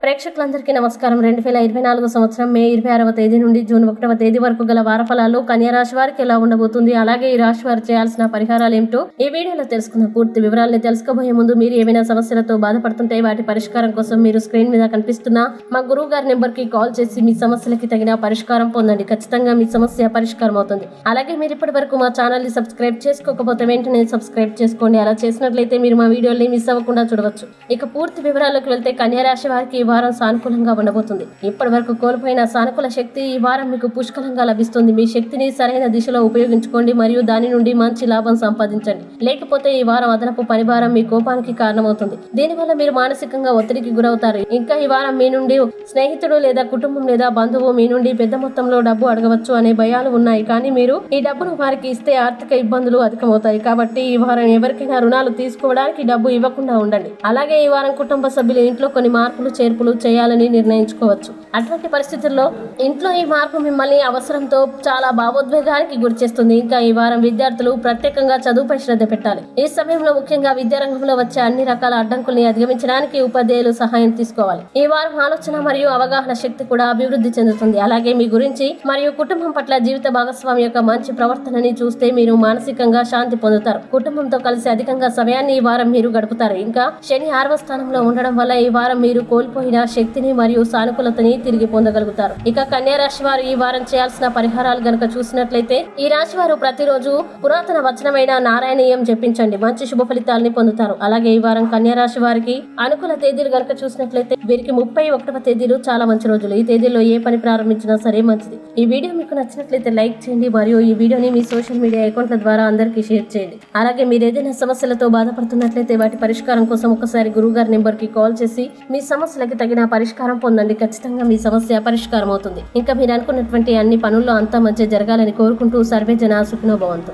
ప్రేక్షకులందరికీ నమస్కారం. 2024 సంవత్సరం మే 26వ తేదీ నుండి జూన్ 1వ తేదీ వరకు గల వారఫలాలు కన్యా రాశి వారికి ఎలా ఉండబోతుంది, అలాగే ఈ రాశి వారు చేయాల్సిన పరిహారాలు ఏమిటో ఈ వీడియోలో తెలుసుకున్న పూర్తి వివరాలను తెలుసుకోబోయే ముందు మీరు ఏమైనా సమస్యలతో బాధపడుతుంటే వాటి పరిష్కారం కోసం మీరు స్క్రీన్ మీద కనిపిస్తున్న మా గురువు గారి నెంబర్ కి కాల్ చేసి మీ సమస్యలకి తగిన పరిష్కారం పొందండి. ఖచ్చితంగా మీ సమస్య పరిష్కారం అవుతుంది. అలాగే మీరు ఇప్పటి వరకు మా ఛానల్ ని సబ్స్క్రైబ్ చేసుకోకపోతే వెంటనే సబ్స్క్రైబ్ చేసుకోండి. అలా చేసినట్లయితే మీరు మా వీడియోని మిస్ అవ్వకుండా చూడవచ్చు. ఇక పూర్తి వివరాలకు వెళ్తే కన్యా రాశి వారికి ఈ వారం సానుకూలంగా ఉండబోతుంది. ఇప్పటి వరకు కోల్పోయిన సానుకూల శక్తి ఈ వారం మీకు పుష్కలంగా లభిస్తుంది. మీ శక్తిని సరైన దిశలో ఉపయోగించుకోండి మరియు దాని నుండి మంచి లాభం సంపాదించండి. లేకపోతే ఈ వారం అదనపు పనిభారం మీ కోపానికి కారణమవుతుంది. దీనివల్ల మీరు మానసికంగా ఒత్తిడికి గురవుతారు. ఇంకా ఈ వారం మీ నుండి స్నేహితుడు లేదా కుటుంబం లేదా బంధువు మీ నుండి పెద్ద మొత్తంలో డబ్బు అడగవచ్చు అనే భయాలు ఉన్నాయి. కానీ మీరు ఈ డబ్బును వారికి ఇస్తే ఆర్థిక ఇబ్బందులు అధికమవుతాయి. కాబట్టి ఈ వారం ఎవరికైనా రుణాలు తీసుకోవడానికి డబ్బు ఇవ్వకుండా ఉండండి. అలాగే ఈ వారం కుటుంబ సభ్యులు ఇంట్లో కొన్ని మార్పులు చేర్పులు చేయాలని నిర్ణయించుకోవచ్చు. అటువంటి పరిస్థితుల్లో ఇంట్లో ఈ మార్పు మిమ్మల్ని అవసరంతో చాలా భావోద్వేగానికి గురిచేస్తుంది. ఇంకా ఈ వారం విద్యార్థులు ప్రత్యేకంగా చదువుపై శ్రద్ధ పెట్టాలి. ఈ సమయంలో ముఖ్యంగా విద్యారంగంలో వచ్చే అన్ని రకాల అడ్డంకుల్ని అధిగమించడానికి ఉపాధ్యాయులు సహాయం తీసుకోవాలి. ఈ వారం ఆలోచన మరియు అవగాహన శక్తి కూడా అభివృద్ధి చెందుతుంది. అలాగే మీ గురించి మరియు కుటుంబం పట్ల జీవిత భాగస్వామి యొక్క మంచి ప్రవర్తనని చూస్తే మీరు మానసికంగా శాంతి పొందుతారు. కుటుంబంతో కలిసి అధికంగా సమయాన్ని ఈ వారం మీరు గడుపుతారు. ఇంకా శని 6వ స్థానంలో ఉండడం వల్ల ఈ వారం మీరు కోల్పోయిన శక్తిని మరియు సానుకూలతని తిరిగి పొందగలుగుతారు. ఇక కన్యా రాశి వారు ఈ వారం చేయాల్సిన పరిహారాలు గనక చూసినట్లయితే ఈ రాశి వారు ప్రతిరోజు పురాతన వచనమైన నారాయణీయం జపించండి. మంచి శుభ ఫలితాలని పొందుతారు. అలాగే ఈ వారం కన్యా రాశి వారికి అనుకూల తేదీలు గనక చూసినట్లయితే వీరికి 31వ తేదీలు చాలా మంచి రోజులు. ఈ తేదీలో ఏ పని ప్రారంభించినా సరే మంచిది. ఈ వీడియో మీకు నచ్చినట్లయితే లైక్ చేయండి మరియు ఈ వీడియోని మీ సోషల్ మీడియా అకౌంట్ల ద్వారా అందరికీ షేర్ చేయండి. అలాగే మీరు ఏదైనా సమస్యలతో బాధపడుతున్నట్లయితే వాటి పరిష్కారం కోసం ఒకసారి గురువుగారి నెంబర్ కి కాల్ చేసి మీ సమస్యలకి తగిన పరిష్కారం పొందండి. ఖచ్చితంగా మీ సమస్య పరిష్కారం అవుతుంది. ఇంకా మీరు అనుకున్నటువంటి అన్ని పనుల్లో అంతా మంచి జరగాలని కోరుకుంటూ సర్వే జన సుఖినో భవంతు.